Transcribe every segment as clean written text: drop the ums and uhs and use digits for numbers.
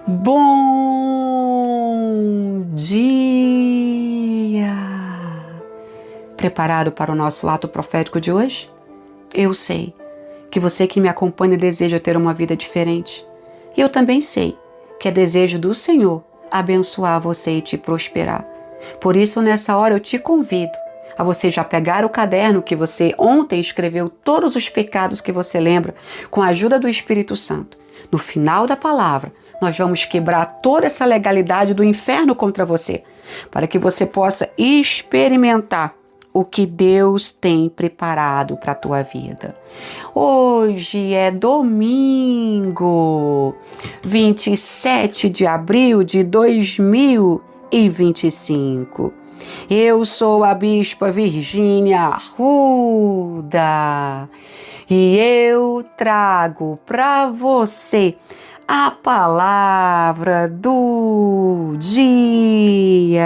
Bom dia! Preparado para o nosso ato profético de hoje? Eu sei que você que me acompanha deseja ter uma vida diferente. E eu também sei que é desejo do Senhor abençoar você e te prosperar. Por isso, nessa hora, eu te convido a você já pegar o caderno que você ontem escreveu todos os pecados que você lembra com a ajuda do Espírito Santo. No final da palavra, nós vamos quebrar toda essa legalidade do inferno contra você, para que você possa experimentar o que Deus tem preparado para a tua vida. Hoje é domingo, 27 de abril de 2025. Eu sou a Bispa Virgínia Arruda e eu trago para você a palavra do dia.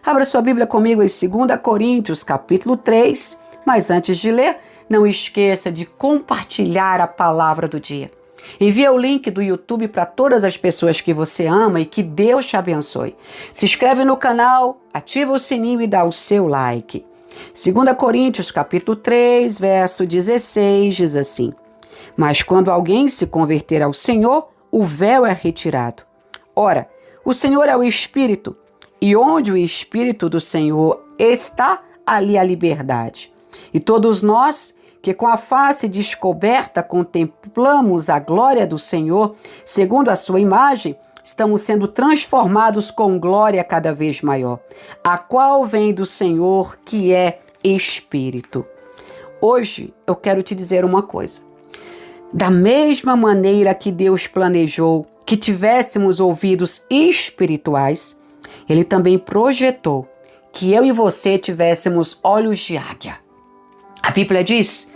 Abra sua Bíblia comigo em 2 Coríntios, capítulo 3, mas antes de ler, não esqueça de compartilhar a palavra do dia. Envie o link do YouTube para todas as pessoas que você ama e que Deus te abençoe. Se inscreve no canal, ativa o sininho e dá o seu like. 2 Coríntios, capítulo 3, verso 16, diz assim: Mas quando alguém se converter ao Senhor, o véu é retirado. Ora, o Senhor é o Espírito, e onde o Espírito do Senhor está, ali a liberdade. E todos nós, que com a face descoberta contemplamos a glória do Senhor, segundo a sua imagem, estamos sendo transformados com glória cada vez maior, a qual vem do Senhor, que é Espírito. Hoje eu quero te dizer uma coisa. Da mesma maneira que Deus planejou que tivéssemos ouvidos espirituais, Ele também projetou que eu e você tivéssemos olhos de águia. A Bíblia diz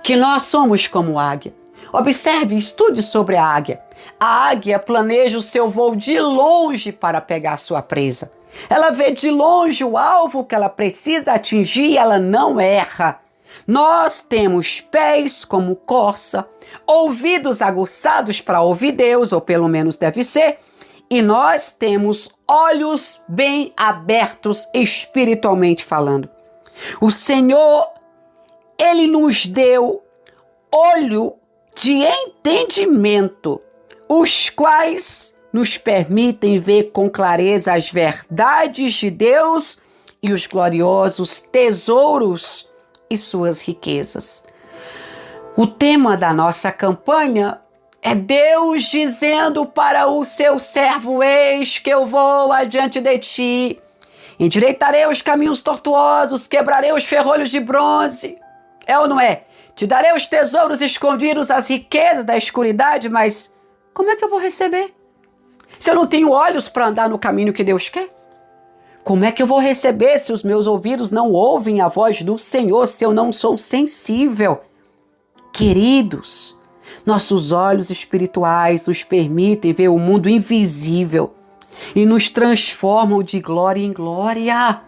que nós somos como águia. Observe, estude sobre a águia. A águia planeja o seu voo de longe para pegar sua presa. Ela vê de longe o alvo que ela precisa atingir e ela não erra. Nós temos pés como corça, ouvidos aguçados para ouvir Deus, ou pelo menos deve ser, e nós temos olhos bem abertos espiritualmente falando. O Senhor, Ele nos deu olho de entendimento, os quais nos permitem ver com clareza as verdades de Deus e os gloriosos tesouros e suas riquezas. O tema da nossa campanha é Deus dizendo para o seu servo: eis que eu vou adiante de ti, endireitarei os caminhos tortuosos, quebrarei os ferrolhos de bronze. É ou não é? Te darei os tesouros escondidos, as riquezas da escuridade, mas como é que eu vou receber? Se eu não tenho olhos para andar no caminho que Deus quer? Como é que eu vou receber se os meus ouvidos não ouvem a voz do Senhor, se eu não sou sensível? Queridos, nossos olhos espirituais nos permitem ver o mundo invisível e nos transformam de glória em glória.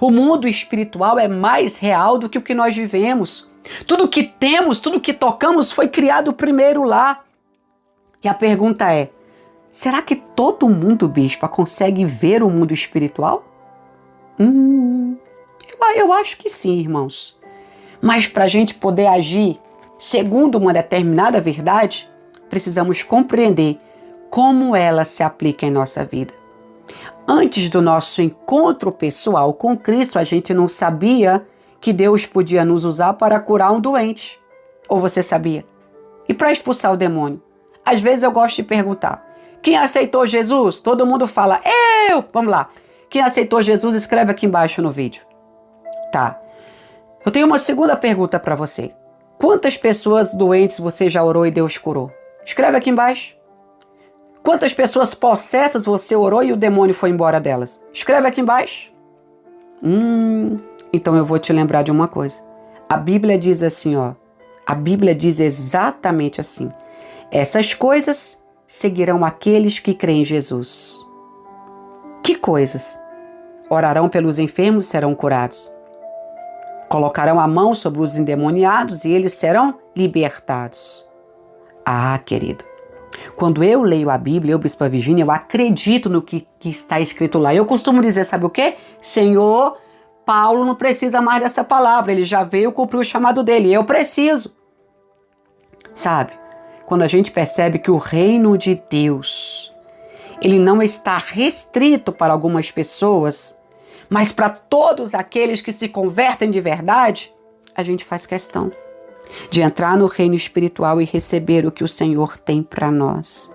O mundo espiritual é mais real do que o que nós vivemos. Tudo que temos, tudo que tocamos foi criado primeiro lá. E a pergunta é, será que todo mundo, bispa, consegue ver o mundo espiritual? Eu acho que sim, irmãos. Mas para a gente poder agir segundo uma determinada verdade, precisamos compreender como ela se aplica em nossa vida. Antes do nosso encontro pessoal com Cristo, a gente não sabia que Deus podia nos usar para curar um doente. Ou você sabia? E para expulsar o demônio? Às vezes eu gosto de perguntar, quem aceitou Jesus? Todo mundo fala, eu! Vamos lá. Quem aceitou Jesus, escreve aqui embaixo no vídeo. Tá. Eu tenho uma segunda pergunta para você. Quantas pessoas doentes você já orou e Deus curou? Escreve aqui embaixo. Quantas pessoas possessas você orou e o demônio foi embora delas? Escreve aqui embaixo. Então eu vou te lembrar de uma coisa. A Bíblia diz assim, ó. A Bíblia diz exatamente assim. Essas coisas seguirão aqueles que creem em Jesus. Que coisas? Orarão pelos enfermos, serão curados. Colocarão a mão sobre os endemoniados e eles serão libertados. Ah, querido, Quando eu leio a Bíblia, eu, Bispa Virgínia, eu acredito no que está escrito lá. Eu costumo dizer, sabe o quê? Senhor, Paulo não precisa mais dessa palavra, ele já veio cumprir o chamado dele, eu preciso. Sabe, quando a gente percebe que o reino de Deus, ele não está restrito para algumas pessoas, mas para todos aqueles que se convertem de verdade, a gente faz questão de entrar no reino espiritual e receber o que o Senhor tem para nós.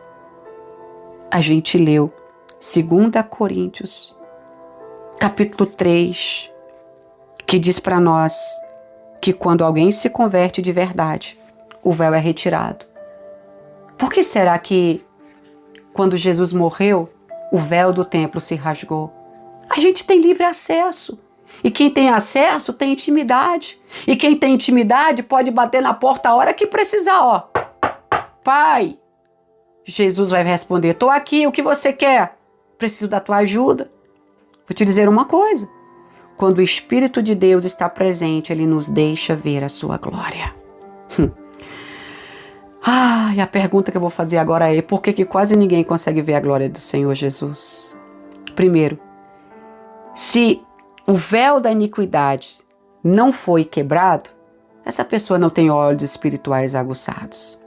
A gente leu 2 Coríntios, capítulo 3, que diz para nós que quando alguém se converte de verdade, o véu é retirado. Por que será que quando Jesus morreu, o véu do templo se rasgou? A gente tem livre acesso. E quem tem acesso tem intimidade. E quem tem intimidade pode bater na porta a hora que precisar, ó. Pai, Jesus vai responder, estou aqui, o que você quer? Preciso da tua ajuda. Vou te dizer uma coisa. Quando o Espírito de Deus está presente, ele nos deixa ver a sua glória. E a pergunta que eu vou fazer agora é, por que quase ninguém consegue ver a glória do Senhor Jesus? Primeiro, se o véu da iniquidade não foi quebrado, essa pessoa não tem olhos espirituais aguçados.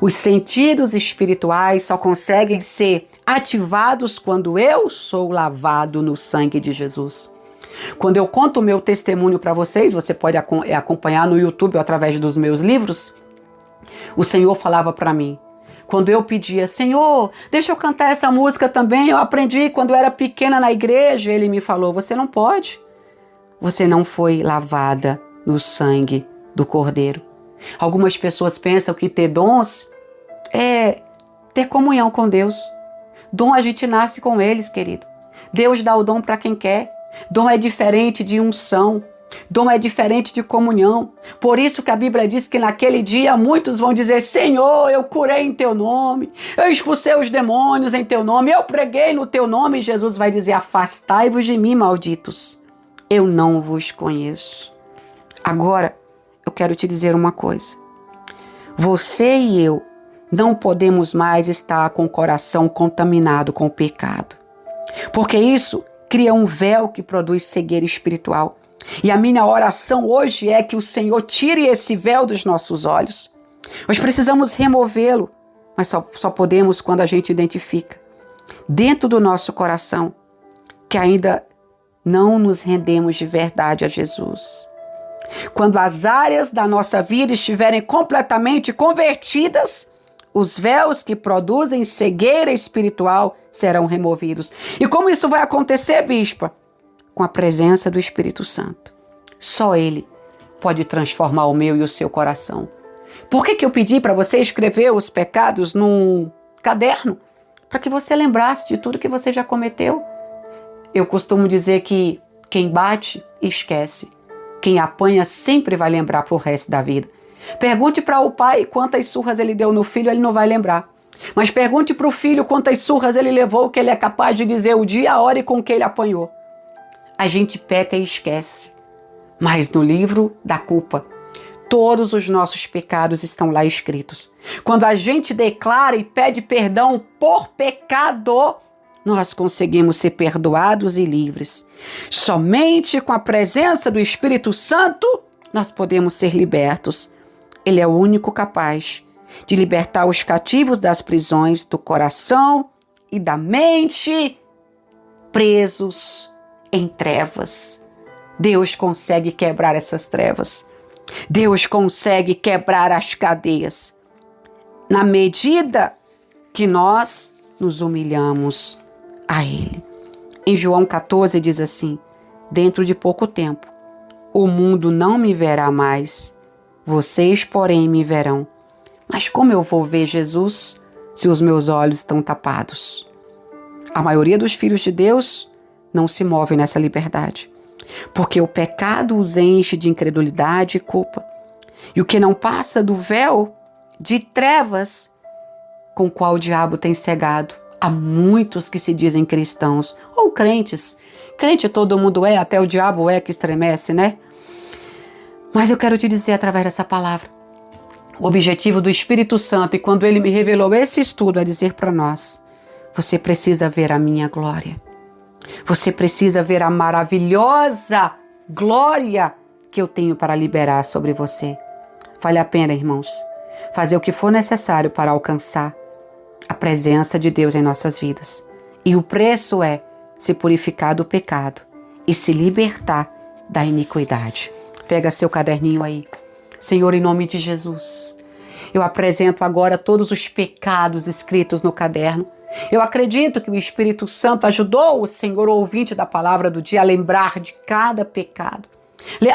Os sentidos espirituais só conseguem ser ativados quando eu sou lavado no sangue de Jesus. Quando eu conto o meu testemunho para vocês, você pode acompanhar no YouTube ou através dos meus livros, o Senhor falava para mim, quando eu pedia, Senhor, deixa eu cantar essa música também, eu aprendi quando eu era pequena na igreja, ele me falou, você não pode, você não foi lavada no sangue do Cordeiro. Algumas pessoas pensam que ter dons é ter comunhão com Deus. Dom a gente nasce com eles, querido. Deus dá o dom para quem quer. Dom é diferente de unção. Dom é diferente de comunhão. Por isso que a Bíblia diz que naquele dia muitos vão dizer, Senhor, eu curei em teu nome, eu expulsei os demônios em teu nome, eu preguei no teu nome. E Jesus vai dizer, afastai-vos de mim, malditos. Eu não vos conheço. Agora, eu quero te dizer uma coisa. Você e eu não podemos mais estar com o coração contaminado com o pecado. Porque isso cria um véu que produz cegueira espiritual. E a minha oração hoje é que o Senhor tire esse véu dos nossos olhos. Nós precisamos removê-lo, mas só podemos quando a gente identifica dentro do nosso coração que ainda não nos rendemos de verdade a Jesus. Quando as áreas da nossa vida estiverem completamente convertidas, os véus que produzem cegueira espiritual serão removidos. E como isso vai acontecer, bispa? Com a presença do Espírito Santo. Só Ele pode transformar o meu e o seu coração. Por que eu pedi para você escrever os pecados num caderno? Para que você lembrasse de tudo que você já cometeu. Eu costumo dizer que quem bate, esquece. Quem apanha sempre vai lembrar para o resto da vida. Pergunte para o pai quantas surras ele deu no filho, ele não vai lembrar. Mas pergunte para o filho quantas surras ele levou, que ele é capaz de dizer o dia, a hora e com que ele apanhou. A gente peca e esquece. Mas no livro da culpa, todos os nossos pecados estão lá escritos. Quando a gente declara e pede perdão por pecado, nós conseguimos ser perdoados e livres. Somente com a presença do Espírito Santo, nós podemos ser libertos. Ele é o único capaz de libertar os cativos das prisões do coração e da mente, presos em trevas. Deus consegue quebrar essas trevas. Deus consegue quebrar as cadeias. Na medida que nós nos humilhamos a Ele. Em João 14 diz assim, dentro de pouco tempo, o mundo não me verá mais, vocês, porém, me verão. Mas como eu vou ver Jesus se os meus olhos estão tapados? A maioria dos filhos de Deus não se move nessa liberdade, porque o pecado os enche de incredulidade e culpa. E o que não passa do véu de trevas com o qual o diabo tem cegado a muitos que se dizem cristãos ou crentes. Crente todo mundo é, até o diabo é que estremece, né? Mas eu quero te dizer através dessa palavra O objetivo do Espírito Santo, e quando ele me revelou esse estudo, é dizer para nós: você precisa ver a minha glória. Você precisa ver a maravilhosa glória que eu tenho para liberar sobre você. Vale a pena, irmãos, fazer o que for necessário para alcançar a presença de Deus em nossas vidas. E o preço é se purificar do pecado e se libertar da iniquidade. Pega seu caderninho aí. Senhor, em nome de Jesus, eu apresento agora todos os pecados escritos no caderno. Eu acredito que o Espírito Santo ajudou o Senhor, o ouvinte da palavra do dia, a lembrar de cada pecado.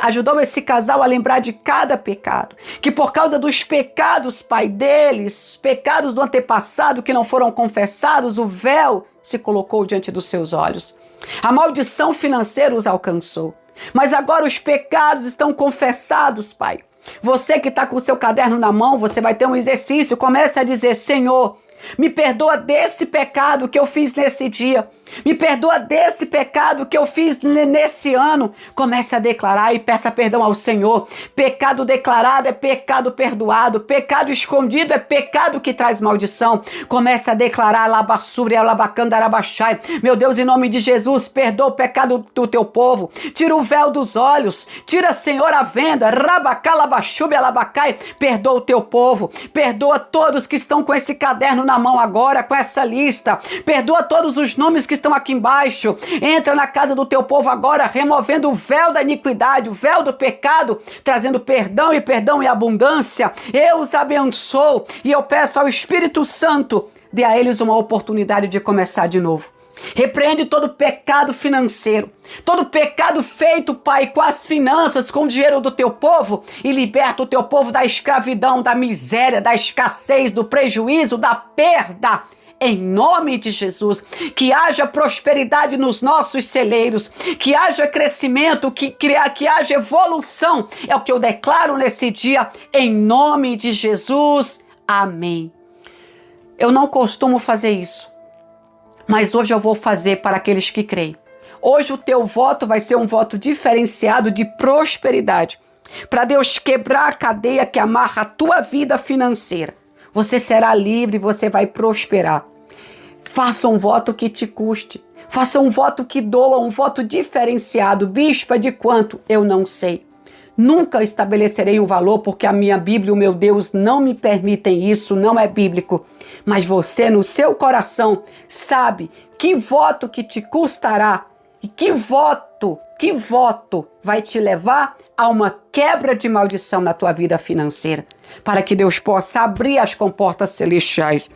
Ajudou esse casal a lembrar de cada pecado. Que por causa dos pecados, Pai, deles, pecados do antepassado que não foram confessados, o véu se colocou diante dos seus olhos. A maldição financeira os alcançou. Mas agora os pecados estão confessados, Pai. Você que está com o seu caderno na mão, você vai ter um exercício. Comece a dizer: Senhor, me perdoa desse pecado que eu fiz nesse dia. Me perdoa desse pecado que eu fiz nesse ano. Comece a declarar e peça perdão ao Senhor. Pecado declarado é pecado perdoado. Pecado escondido é pecado que traz maldição. Comece a declarar: labassuri, alabacanda, arabachai. Meu Deus, em nome de Jesus, perdoa o pecado do teu povo. Tira o véu dos olhos. Tira, Senhor, a venda. Rabacá, labachubi, alabacai. Perdoa o teu povo. Perdoa todos que estão com esse caderno na mão agora, com essa lista. Perdoa todos os nomes que estão aqui embaixo. Entra na casa do teu povo agora, removendo o véu da iniquidade, o véu do pecado, trazendo perdão e abundância. Eu os abençoo e eu peço ao Espírito Santo, dê a eles uma oportunidade de começar de novo. Repreende todo pecado financeiro, todo pecado feito, Pai, com as finanças, com o dinheiro do teu povo, e liberta o teu povo da escravidão, da miséria, da escassez, do prejuízo, da perda. Em nome de Jesus, que haja prosperidade nos nossos celeiros, que haja crescimento, que haja evolução. É o que eu declaro nesse dia, em nome de Jesus. Amém. Eu não costumo fazer isso, mas hoje eu vou fazer para aqueles que creem. Hoje o teu voto vai ser um voto diferenciado de prosperidade, para Deus quebrar a cadeia que amarra a tua vida financeira. Você será livre, você vai prosperar. Faça um voto que te custe. Faça um voto que doa, um voto diferenciado. Bispa, de quanto? Eu não sei. Nunca estabelecerei um valor, porque a minha Bíblia e o meu Deus não me permitem isso, não é bíblico. Mas você, no seu coração, sabe que voto que te custará e que voto vai te levar a uma quebra de maldição na tua vida financeira, para que Deus possa abrir as comportas celestiais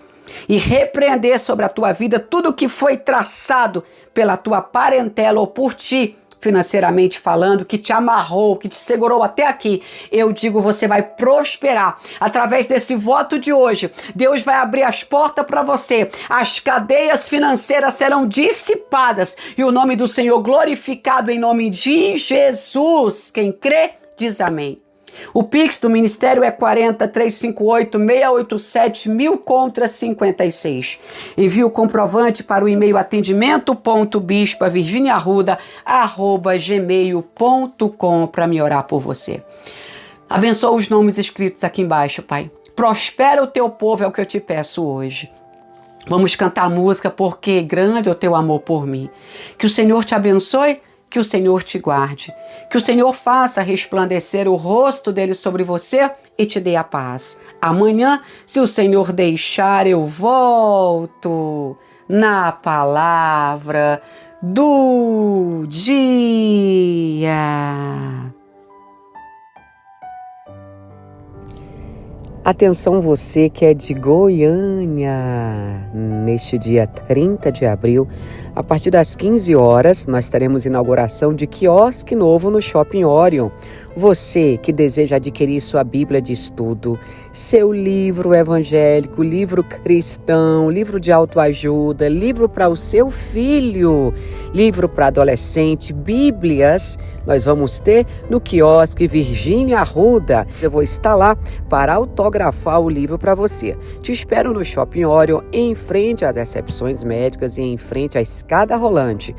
e repreender sobre a tua vida tudo que foi traçado pela tua parentela ou por ti, financeiramente falando, que te amarrou, que te segurou até aqui. Eu digo, você vai prosperar. Através desse voto de hoje, Deus vai abrir as portas para você. As cadeias financeiras serão dissipadas e o nome do Senhor glorificado em nome de Jesus. Quem crê, diz amém. O Pix do Ministério é 40-358-687-1000 contra 56. Envie o comprovante para o e-mail atendimento.bispavirginiarruda@gmail.com para me orar por você. Abençoa os nomes escritos aqui embaixo, Pai. Prospera o teu povo, é o que eu te peço hoje. Vamos cantar a música Porque Grande é o Teu Amor por Mim. Que o Senhor te abençoe. Que o Senhor te guarde, que o Senhor faça resplandecer o rosto dele sobre você e te dê a paz. Amanhã, se o Senhor deixar, eu volto na palavra do dia. Atenção você que é de Goiânia, neste dia 30 de abril, a partir das 15 horas, nós teremos inauguração de quiosque novo no Shopping Orion. Você que deseja adquirir sua Bíblia de estudo, seu livro evangélico, livro cristão, livro de autoajuda, livro para o seu filho, livro para adolescente, Bíblias, nós vamos ter no quiosque Virgínia Arruda. Eu vou estar lá para autografar o livro para você. Te espero no Shopping Orion, em frente às recepções médicas e em frente à escada rolante.